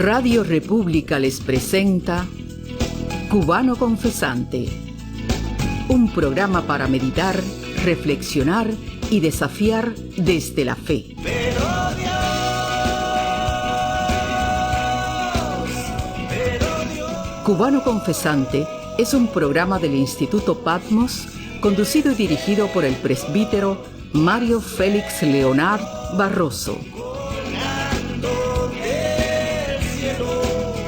Radio República les presenta Cubano Confesante, un programa para meditar, reflexionar y desafiar desde la fe. Cubano Confesante es un programa del Instituto Patmos, conducido y dirigido por el presbítero Mario Félix Leonard Barroso.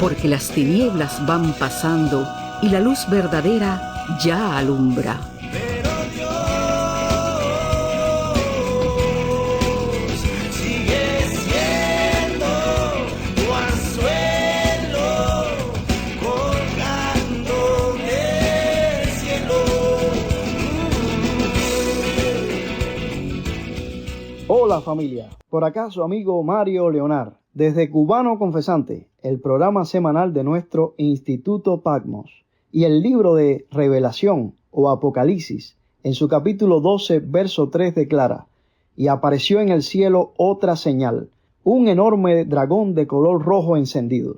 Porque las tinieblas van pasando y la luz verdadera ya alumbra. Hola familia, por acá su amigo Mario Leonard, desde Cubano Confesante, el programa semanal de nuestro Instituto Patmos, y el libro de Revelación o Apocalipsis, en su capítulo 12, verso 3 declara: y apareció en el cielo otra señal, un enorme dragón de color rojo encendido.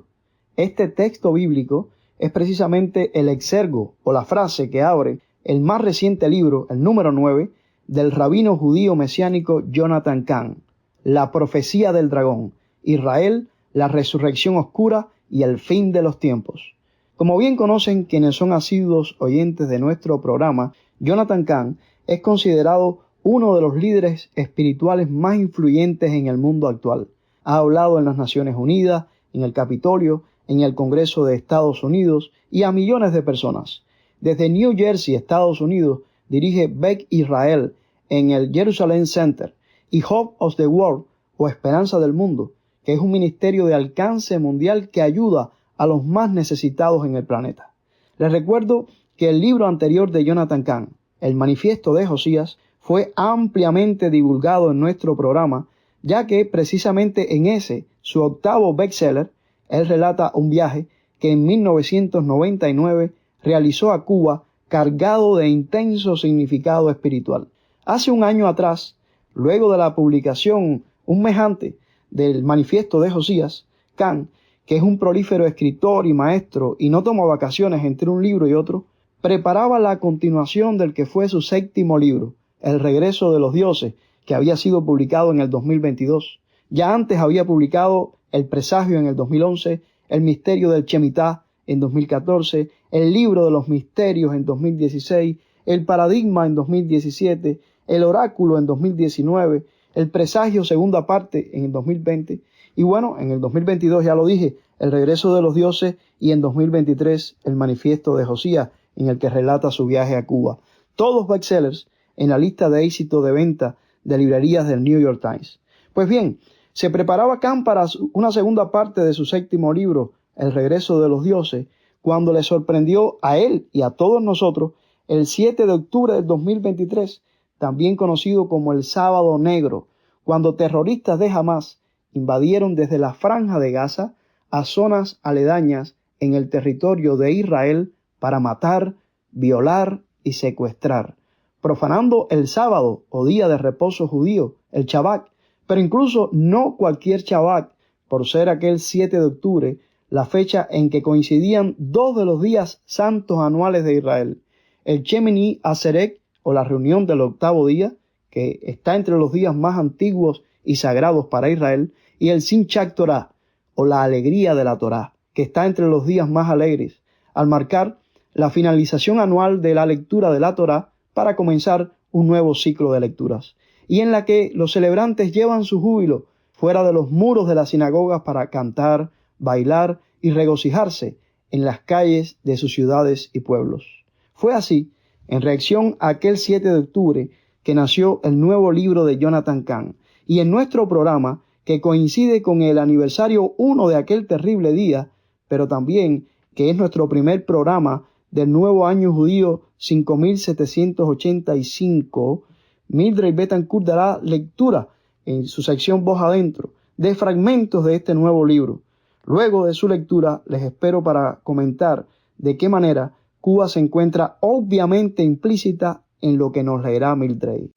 Este texto bíblico es precisamente el exergo o la frase que abre el más reciente libro, el número 9, del rabino judío mesiánico Jonathan Cahn, La profecía del dragón, Israel, la resurrección oscura y el fin de los tiempos. Como bien conocen quienes son asiduos oyentes de nuestro programa, Jonathan Cahn es considerado uno de los líderes espirituales más influyentes en el mundo actual. Ha hablado en las Naciones Unidas, en el Capitolio, en el Congreso de Estados Unidos y a millones de personas. Desde New Jersey, Estados Unidos, dirige Beth Israel en el Jerusalem Center y Hope of the World o Esperanza del Mundo, que es un ministerio de alcance mundial que ayuda a los más necesitados en el planeta. Les recuerdo que el libro anterior de Jonathan Cahn, El Manifiesto de Josías, fue ampliamente divulgado en nuestro programa, ya que precisamente en ese, su octavo bestseller, él relata un viaje que en 1999 realizó a Cuba cargado de intenso significado espiritual. Hace un año atrás, luego de la publicación un mes antes del Manifiesto de Josías, Cahn, que es un prolífero escritor y maestro y no toma vacaciones entre un libro y otro, preparaba la continuación del que fue su séptimo libro, El regreso de los dioses, que había sido publicado en el 2022. Ya antes había publicado El presagio en el 2011, El misterio del Shemitah en 2014, El libro de los misterios en 2016, El paradigma en 2017, El oráculo en 2019, El presagio segunda parte en el 2020, y bueno, en el 2022 ya lo dije, El regreso de los dioses, y en 2023 El manifiesto de Josías, en el que relata su viaje a Cuba. Todos bestsellers en la lista de éxito de venta de librerías del New York Times. Pues bien, se preparaba Cahn para una segunda parte de su séptimo libro, El regreso de los dioses, cuando le sorprendió a él y a todos nosotros el 7 de octubre del 2023, también conocido como el Sábado Negro, cuando terroristas de Hamás invadieron desde la Franja de Gaza a zonas aledañas en el territorio de Israel para matar, violar y secuestrar, profanando el sábado o día de reposo judío, el Shabbat, pero incluso no cualquier Shabbat, por ser aquel 7 de octubre, la fecha en que coincidían dos de los días santos anuales de Israel, el Shemini Atzeret, o la reunión del octavo día, que está entre los días más antiguos y sagrados para Israel, y el Simchat Torah, o la alegría de la Torah, que está entre los días más alegres, al marcar la finalización anual de la lectura de la Torah para comenzar un nuevo ciclo de lecturas, y en la que los celebrantes llevan su júbilo fuera de los muros de las sinagogas para cantar, bailar y regocijarse en las calles de sus ciudades y pueblos. Fue así, en reacción a aquel 7 de octubre, que nació el nuevo libro de Jonathan Cahn, y en nuestro programa, que coincide con el aniversario 1 de aquel terrible día, pero también que es nuestro primer programa del nuevo año judío 5785, Mildred Betancourt dará lectura en su sección Voz Adentro de fragmentos de este nuevo libro. Luego de su lectura les espero para comentar de qué manera Cuba se encuentra obviamente implícita en lo que nos leerá Mildred.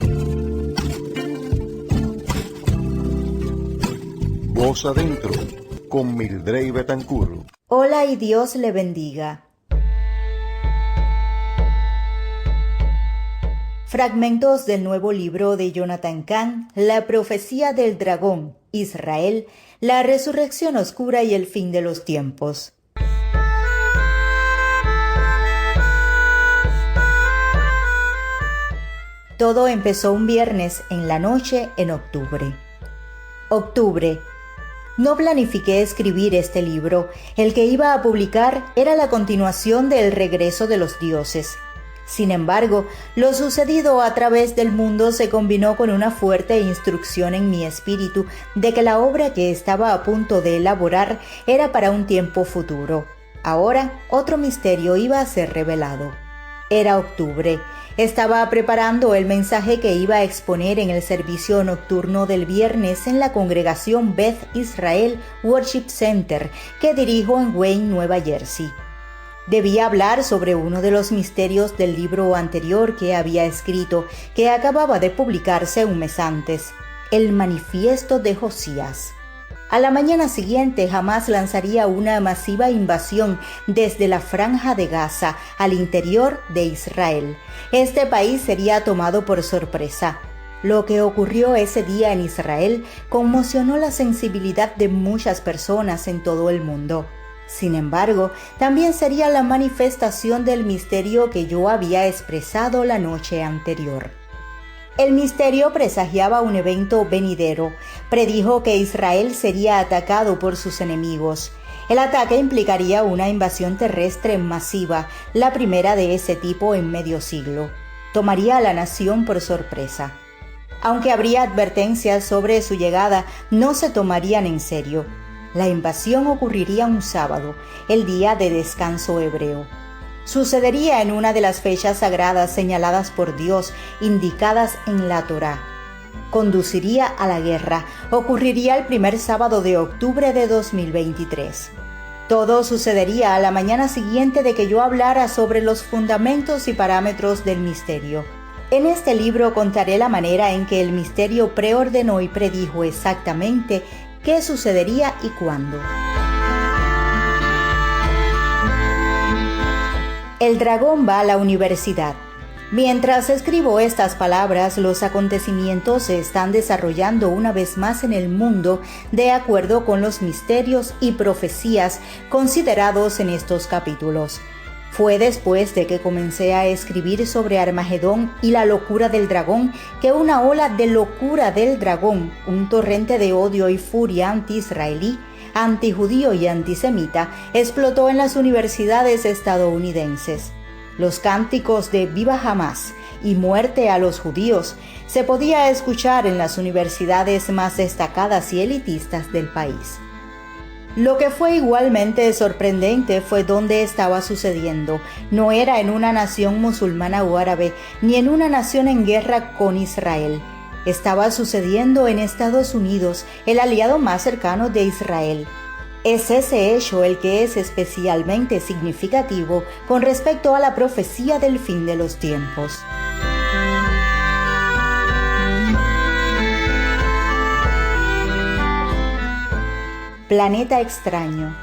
Voz Adentro, con Mildred Betancourt. Hola y Dios le bendiga. Fragmentos del nuevo libro de Jonathan Cahn, La profecía del dragón, Israel, la resurrección oscura y el fin de los tiempos. Todo empezó un viernes en la noche en octubre. Octubre. No planifiqué escribir este libro. El que iba a publicar era la continuación de El regreso de los dioses. Sin embargo, lo sucedido a través del mundo se combinó con una fuerte instrucción en mi espíritu de que la obra que estaba a punto de elaborar era para un tiempo futuro. Ahora, otro misterio iba a ser revelado. Era octubre. Estaba preparando el mensaje que iba a exponer en el servicio nocturno del viernes en la congregación Beth Israel Worship Center que dirijo en Wayne, Nueva Jersey. Debía hablar sobre uno de los misterios del libro anterior que había escrito, que acababa de publicarse un mes antes, el Manifiesto de Josías. A la mañana siguiente Hamás lanzaría una masiva invasión desde la Franja de Gaza al interior de Israel. Este país sería tomado por sorpresa. Lo que ocurrió ese día en Israel conmocionó la sensibilidad de muchas personas en todo el mundo. Sin embargo, también sería la manifestación del misterio que yo había expresado la noche anterior. El misterio presagiaba un evento venidero. Predijo que Israel sería atacado por sus enemigos. El ataque implicaría una invasión terrestre masiva, la primera de ese tipo en medio siglo. Tomaría a la nación por sorpresa. Aunque habría advertencias sobre su llegada, no se tomarían en serio. La invasión ocurriría un sábado, el día de descanso hebreo. Sucedería en una de las fechas sagradas señaladas por Dios, indicadas en la Torá. Conduciría a la guerra. Ocurriría el primer sábado de octubre de 2023. Todo sucedería a la mañana siguiente de que yo hablara sobre los fundamentos y parámetros del misterio. En este libro contaré la manera en que el misterio preordenó y predijo exactamente qué sucedería y cuándo. El dragón va a la universidad. Mientras escribo estas palabras, los acontecimientos se están desarrollando una vez más en el mundo de acuerdo con los misterios y profecías considerados en estos capítulos. Fue después de que comencé a escribir sobre Armagedón y la locura del dragón que una ola de locura del dragón, un torrente de odio y furia anti-israelí, antijudío y antisemita, explotó en las universidades estadounidenses. Los cánticos de «Viva Hamás» y «Muerte a los judíos» se podía escuchar en las universidades más destacadas y elitistas del país. Lo que fue igualmente sorprendente fue dónde estaba sucediendo. No era en una nación musulmana o árabe, ni en una nación en guerra con Israel. Estaba sucediendo en Estados Unidos, el aliado más cercano de Israel. Es ese hecho el que es especialmente significativo con respecto a la profecía del fin de los tiempos. Planeta extraño.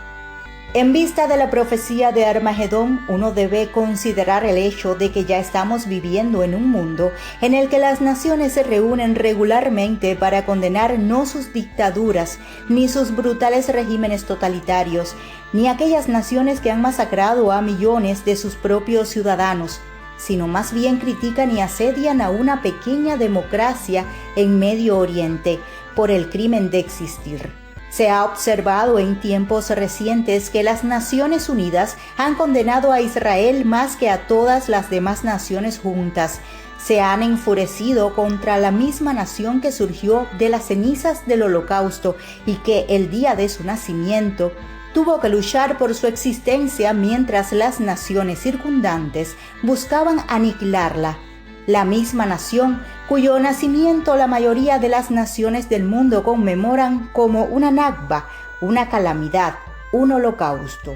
En vista de la profecía de Armagedón, uno debe considerar el hecho de que ya estamos viviendo en un mundo en el que las naciones se reúnen regularmente para condenar no sus dictaduras, ni sus brutales regímenes totalitarios, ni aquellas naciones que han masacrado a millones de sus propios ciudadanos, sino más bien critican y asedian a una pequeña democracia en Medio Oriente por el crimen de existir. Se ha observado en tiempos recientes que las Naciones Unidas han condenado a Israel más que a todas las demás naciones juntas. Se han enfurecido contra la misma nación que surgió de las cenizas del Holocausto y que el día de su nacimiento tuvo que luchar por su existencia mientras las naciones circundantes buscaban aniquilarla. La misma nación cuyo nacimiento la mayoría de las naciones del mundo conmemoran como una Nakba, una calamidad, un holocausto.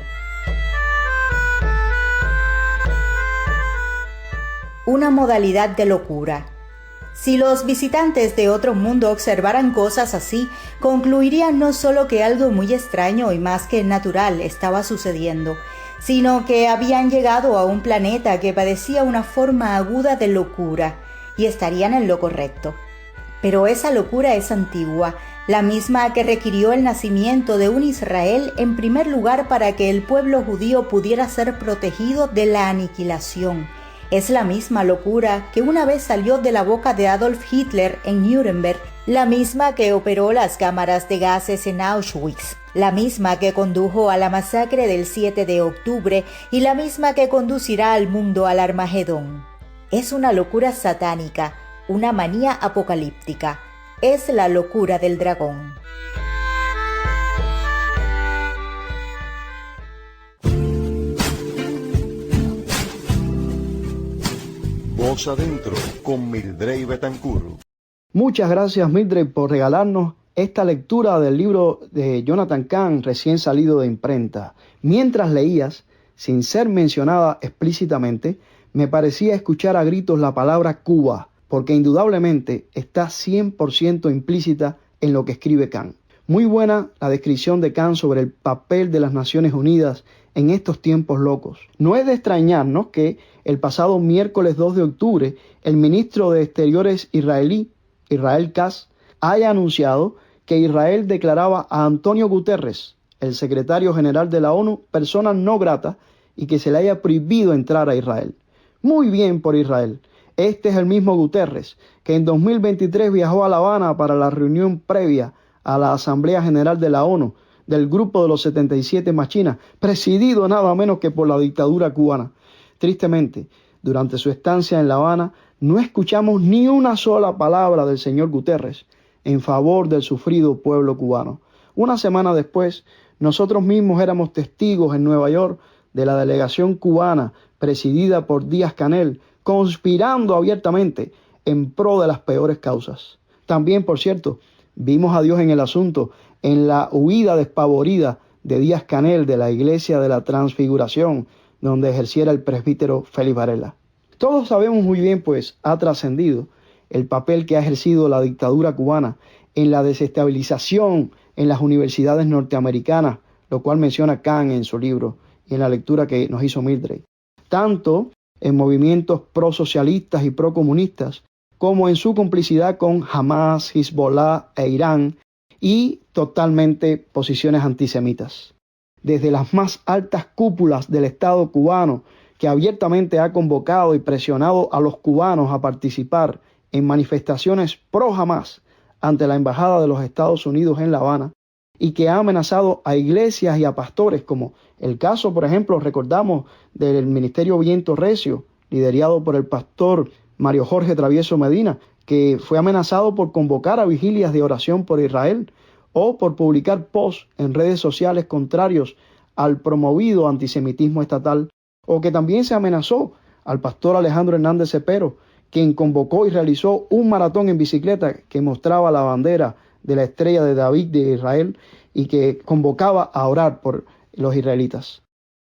Una modalidad de locura. Si los visitantes de otro mundo observaran cosas así, concluirían no solo que algo muy extraño y más que natural estaba sucediendo, sino que habían llegado a un planeta que padecía una forma aguda de locura, y estarían en lo correcto. Pero esa locura es antigua, la misma que requirió el nacimiento de un Israel en primer lugar para que el pueblo judío pudiera ser protegido de la aniquilación. Es la misma locura que una vez salió de la boca de Adolf Hitler en Nuremberg, la misma que operó las cámaras de gases en Auschwitz, la misma que condujo a la masacre del 7 de octubre y la misma que conducirá al mundo al Armagedón. Es una locura satánica, una manía apocalíptica. Es la locura del dragón. Voz Adentro con Mildred Betancourt. Muchas gracias, Mildred, por regalarnos esta lectura del libro de Jonathan Cahn recién salido de imprenta. Mientras leías, sin ser mencionada explícitamente, me parecía escuchar a gritos la palabra Cuba, porque indudablemente está 100% implícita en lo que escribe Cahn. Muy buena la descripción de Cahn sobre el papel de las Naciones Unidas en estos tiempos locos. No es de extrañarnos que el pasado miércoles 2 de octubre el ministro de Exteriores israelí, Israel Katz, haya anunciado que Israel declaraba a Antonio Guterres, el secretario general de la ONU, persona no grata y que se le haya prohibido entrar a Israel. Muy bien por Israel. Este es el mismo Guterres que en 2023 viajó a La Habana para la reunión previa a la Asamblea General de la ONU del Grupo de los 77 más China, presidido nada menos que por la dictadura cubana. Tristemente, durante su estancia en La Habana, no escuchamos ni una sola palabra del señor Guterres en favor del sufrido pueblo cubano. Una semana después, nosotros mismos éramos testigos en Nueva York de la delegación cubana presidida por Díaz-Canel, conspirando abiertamente en pro de las peores causas. También, por cierto, vimos a Dios en el asunto, en la huida despavorida de Díaz-Canel de la Iglesia de la Transfiguración, donde ejerciera el presbítero Félix Varela. Todos sabemos muy bien, pues, ha trascendido el papel que ha ejercido la dictadura cubana en la desestabilización en las universidades norteamericanas, lo cual menciona Cahn en su libro y en la lectura que nos hizo Mildred. Tanto en movimientos prosocialistas y procomunistas, como en su complicidad con Hamas, Hezbollah e Irán, y totalmente posiciones antisemitas. Desde las más altas cúpulas del Estado cubano, que abiertamente ha convocado y presionado a los cubanos a participar en manifestaciones pro Hamas ante la Embajada de los Estados Unidos en La Habana, y que ha amenazado a iglesias y a pastores, como el caso, por ejemplo, recordamos del Ministerio Viento Recio, liderado por el pastor Mario Jorge Travieso Medina, que fue amenazado por convocar a vigilias de oración por Israel o por publicar posts en redes sociales contrarios al promovido antisemitismo estatal, o que también se amenazó al pastor Alejandro Hernández Cepero, quien convocó y realizó un maratón en bicicleta que mostraba la bandera de la estrella de David de Israel y que convocaba a orar por los israelitas.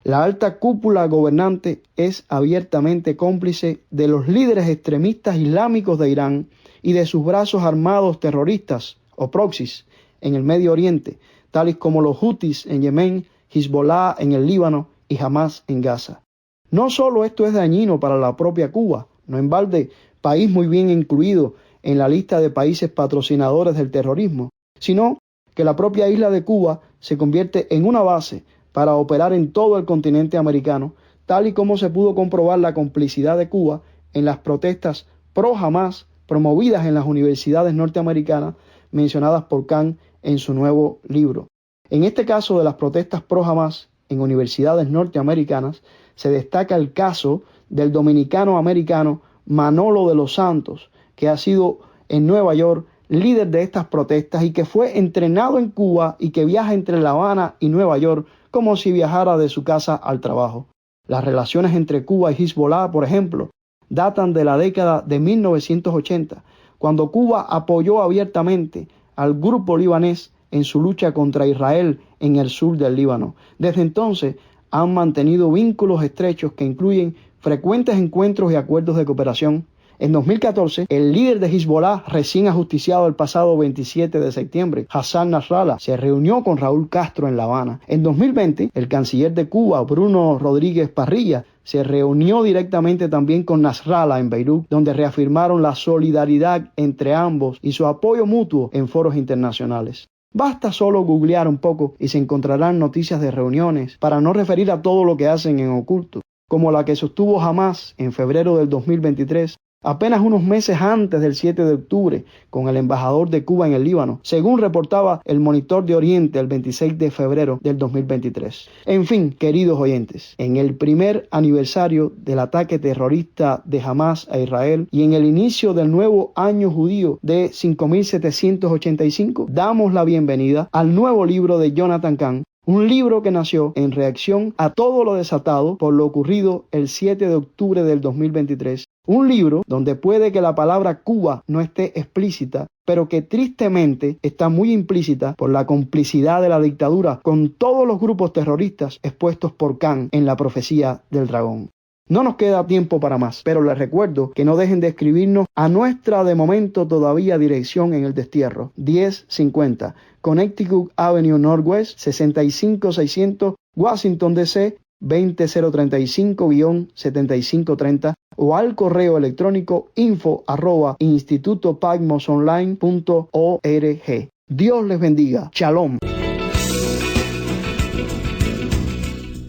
La alta cúpula gobernante es abiertamente cómplice de los líderes extremistas islámicos de Irán y de sus brazos armados terroristas o proxies en el Medio Oriente, tales como los Hutis en Yemen, Hezbollah en el Líbano y Hamas en Gaza. No solo esto es dañino para la propia Cuba, no en balde, país muy bien incluido en la lista de países patrocinadores del terrorismo, sino que la propia isla de Cuba se convierte en una base para operar en todo el continente americano, tal y como se pudo comprobar la complicidad de Cuba en las protestas pro Hamas promovidas en las universidades norteamericanas mencionadas por Cahn en su nuevo libro. En este caso de las protestas pro Hamas en universidades norteamericanas, se destaca el caso del dominicano americano Manolo de los Santos, que ha sido en Nueva York líder de estas protestas y que fue entrenado en Cuba y que viaja entre La Habana y Nueva York como si viajara de su casa al trabajo. Las relaciones entre Cuba y Hezbollah, por ejemplo, datan de la década de 1980, cuando Cuba apoyó abiertamente al grupo libanés en su lucha contra Israel en el sur del Líbano. Desde entonces han mantenido vínculos estrechos que incluyen frecuentes encuentros y acuerdos de cooperación, En 2014, el líder de Hezbollah, recién ajusticiado el pasado 27 de septiembre, Hassan Nasrallah, se reunió con Raúl Castro en La Habana. En 2020, el canciller de Cuba, Bruno Rodríguez Parrilla, se reunió directamente también con Nasrallah en Beirut, donde reafirmaron la solidaridad entre ambos y su apoyo mutuo en foros internacionales. Basta solo googlear un poco y se encontrarán noticias de reuniones, para no referir a todo lo que hacen en oculto, como la que sostuvo Hamas en febrero del 2023, apenas unos meses antes del 7 de octubre, con el embajador de Cuba en el Líbano, según reportaba el Monitor de Oriente el 26 de febrero del 2023. En fin, queridos oyentes, en el primer aniversario del ataque terrorista de Hamas a Israel y en el inicio del nuevo año judío de 5785, damos la bienvenida al nuevo libro de Jonathan Cahn, un libro que nació en reacción a todo lo desatado por lo ocurrido el 7 de octubre del 2023. Un libro donde puede que la palabra Cuba no esté explícita, pero que tristemente está muy implícita por la complicidad de la dictadura con todos los grupos terroristas expuestos por Cahn en La profecía del dragón. No nos queda tiempo para más, pero les recuerdo que no dejen de escribirnos a nuestra de momento todavía dirección en el destierro, 1050 Connecticut Avenue Northwest, 65600 Washington DC, 20035-7530 o al correo electrónico info@institutopagmosonline.org. Dios les bendiga. Shalom.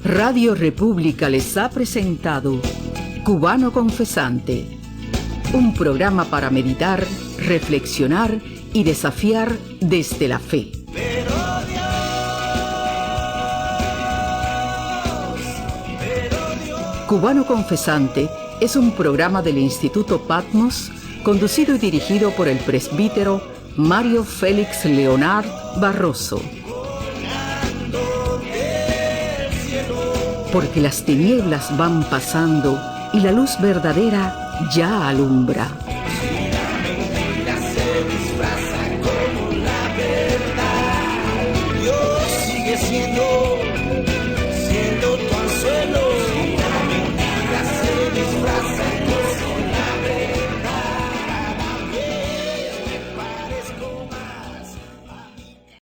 Radio República les ha presentado Cubano Confesante, un programa para meditar, reflexionar y desafiar desde la fe. Cubano Confesante es un programa del Instituto Patmos, conducido y dirigido por el presbítero Mario Félix Leonard Barroso. Porque las tinieblas van pasando y la luz verdadera ya alumbra.